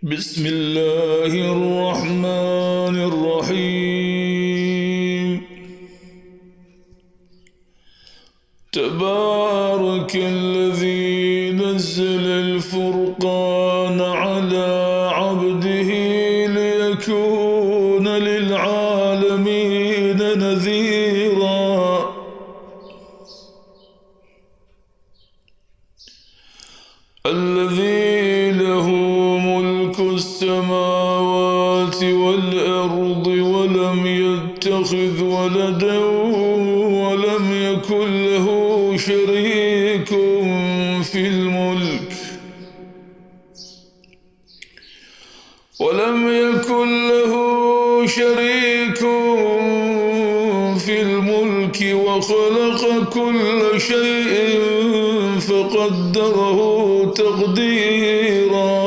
بسم الله الرحمن الرحيم. تبارك الذي نزل الفرقان على عبده ليكون للعالمين نذيرا. الذي له ملك السماوات والأرض ولم يتخذ ولدا ولم يكن له شريك في الملك وخلق كل شيء فقدره تقديرا.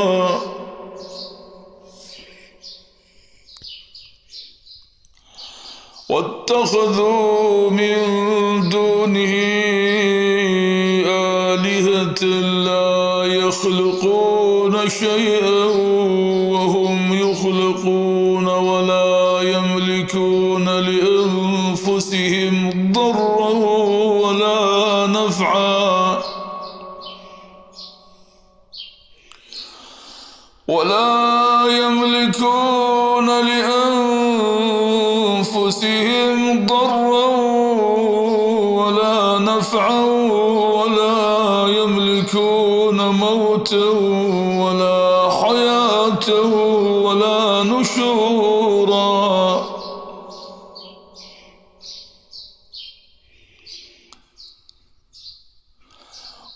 واتخذوا من دونه آلهة لا يخلقون شيئا وهم يخلقون ولا يملكون لأنفسهم ضرا ولا نفعا ولا يملكون موتا ولا حياة ولا نشورا.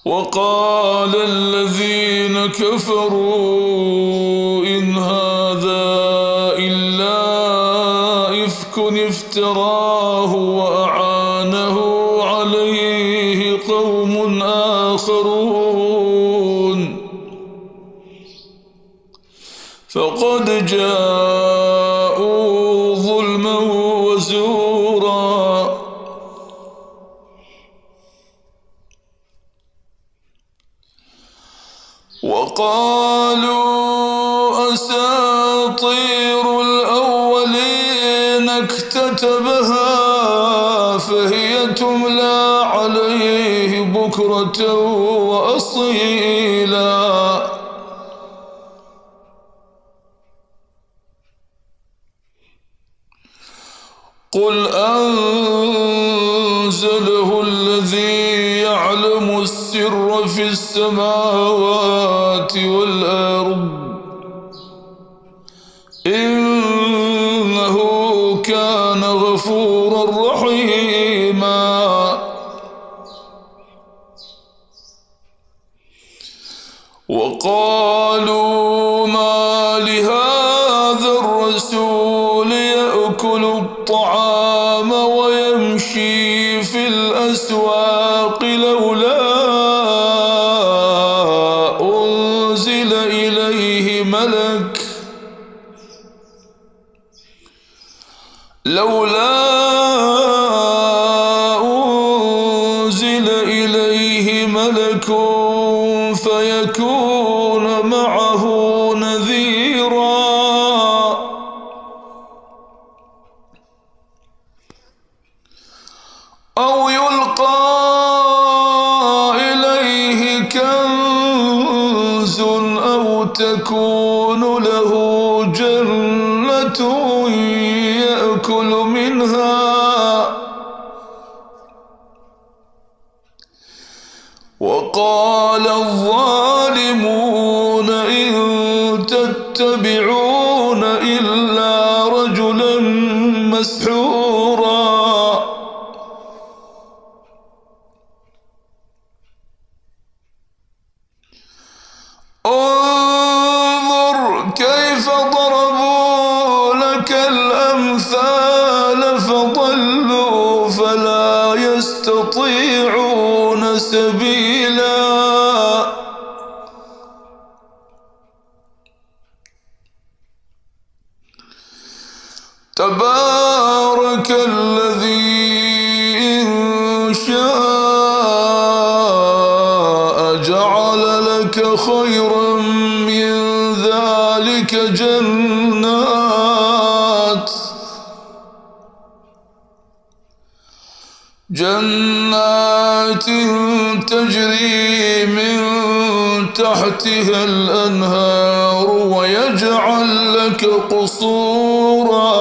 وقال الذين كفروا إن هذا إلا إفك افتراه وأعانه عليه قوم آخرون فقد جاءوا ظلما وزورا. وقالوا أساطير الأولين اكتتبها فهي تملى عليه بكرة وأصيلا. قل أنزله الذي يعلم السر في السماوات والأرض إنه كان غفورا رحيما. وقالوا ما لهذا الرسول يأكل الطعام ويمشي في الأسواق لولا أنزل إليه ملك فيكون معه نذيرا. أو يلقى إليه كنز أو تكون له جنة يأكل منها. وقال الظالمون إن تتبعون إلا رجلا مسحورا. انظر كيف ضربوا لك الأمثال فضلوا فلا يستطيعون سبيلا. تبارك الذي إن شاء جعل لك خيرا من ذلك ذلك جنات تجري من تحتها الأنهار ويجعل لك قصورا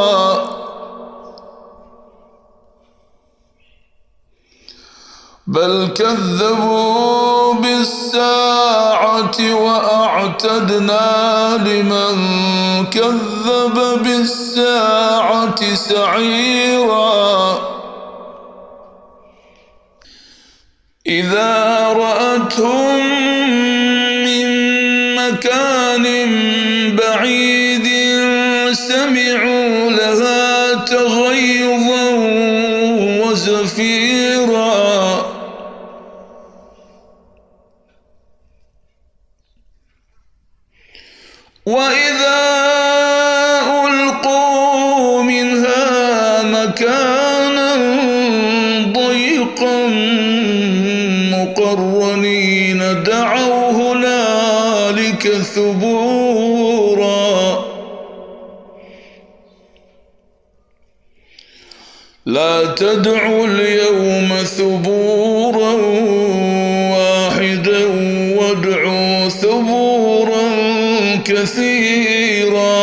بل كذبوا بالساعة وأعتدنا لمن كذب بالساعة سعيرا إذا رأتهم من مكان بعيد سمعوا لها تغيظا وزفيرا وإذا ألقوا منها مكانا ضيقا مقرنين دعوا هنالك ثبورا لا تدعوا اليوم ثبورا واحدا وادعوا ثبورا كثيرا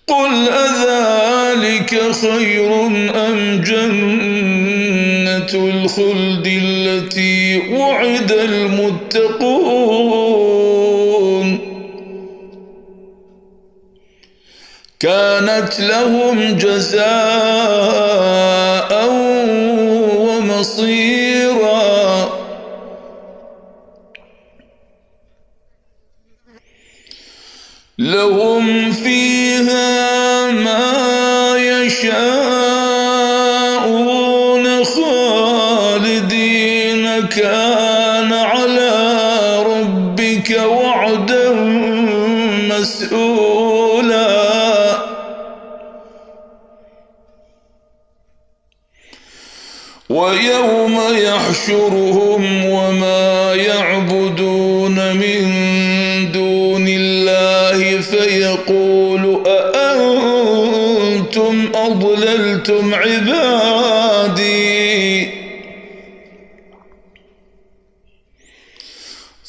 قل أذلك خير أم جنة الخلد التي وعد المتقون كانت لهم جزاء ومصيرا لهم فيها ما يشاءون خالدين كان على ربك وعدا مسئولا ويوم يحشرهم وما يعبدون من دون الله فيقول أأنتم أضللتم عبادي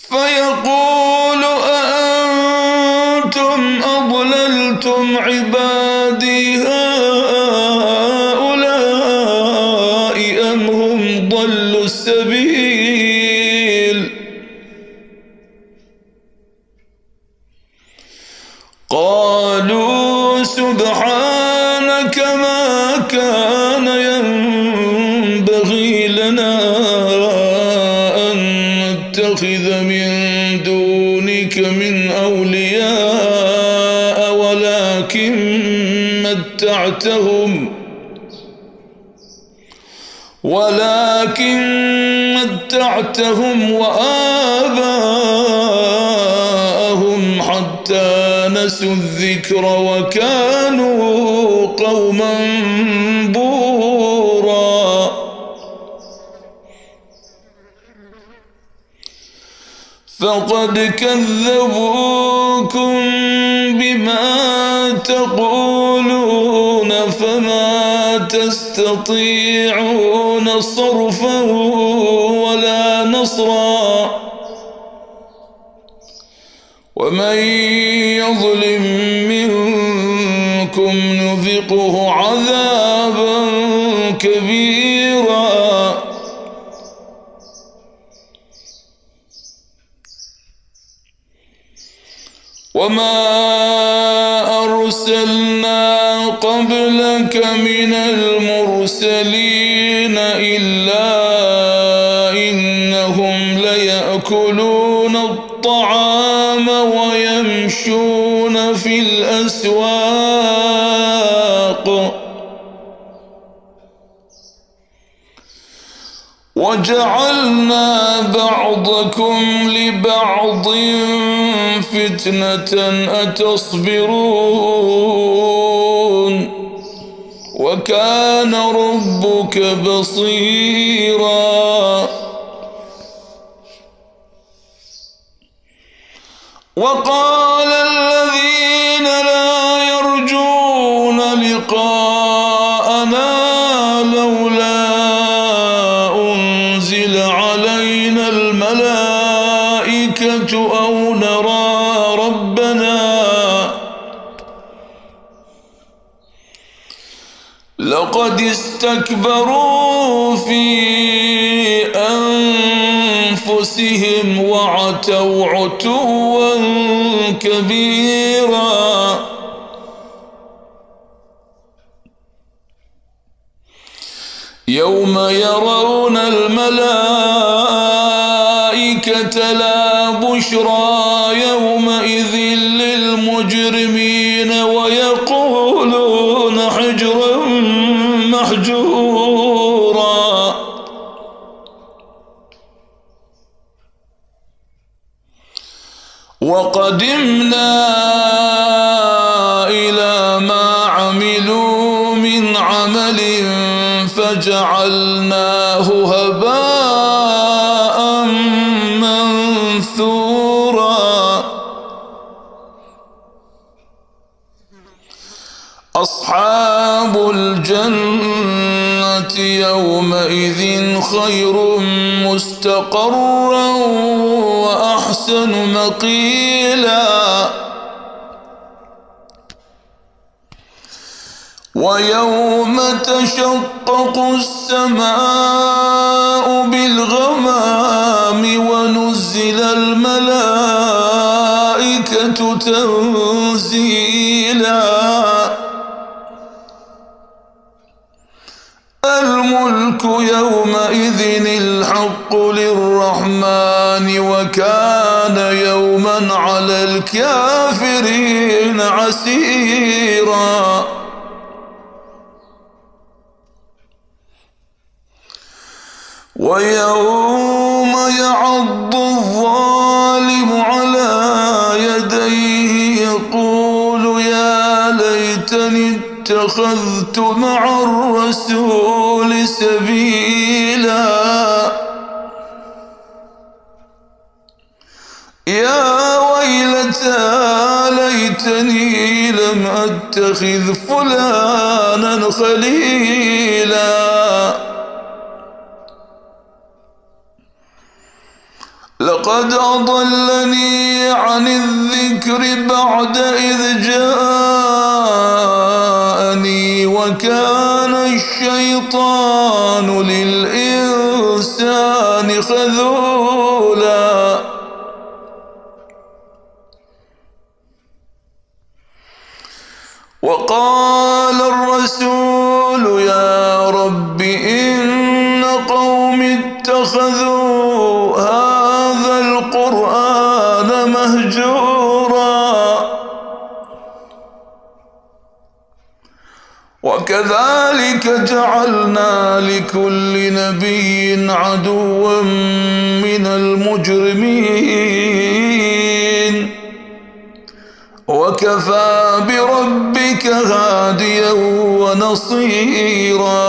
فيقول أأنتم أضللتم عبادي هؤلاء أم هم ضلوا السبيل قالوا سبحانك ما كان ينبغي لنا أن نتخذ من دونك من أولياء ولكن متعتهم وآباءهم حتى نسوا الذكر وكانوا قوما بورا فقد كذبوكم بما تقولون فما تستطيعون صرفا ولا نصرا ومن يظلم منكم نذقه عذابا كبيرا وما أرسلنا قبلك من المرسلين إلا إنهم ليأكلون الطعام ويمشون في الأسواق وجعلنا بعضكم لبعض فتنة أتصبرون وكان ربك بصيرا وقال الذين لا يرجون لقاءنا لولا أنزل علينا الملائكة أو نرى ربنا لقد استكبروا في أنفسهم وعتوا عتوا كبيرا يوم يرون الملائكة لا بشرى يومئذ للمجرمين ويقولون حجرا محجورا وقدمنا إلى ما عملوا من عمل فجعلناه هباء منثورا أصحاب الجنة يومئذ خير مستقرا وأحسن مقيلا ويوم تشقق السماء بالغمام ونزل الملائكة تنزيلا الملك يومئذ الحق للرحمن وكان يوما على الكافرين عسيرا ويوم يعض الظالم على يديه يقول يا ليتني اتخذت مع الرسول سبيلا يا ويلتى ليتني لم أتخذ فلانا خليلا لقد أضلني عن الذكر بعد إذ جاءني وكان الشيطان للإنسان خذولا وقال الرسول يا رب إن قوم اتخذوا هذا القرآن مهجورا وكذلك جعلنا لكل نبي عدوا من المجرمين وكفى بربك هاديا ونصيرا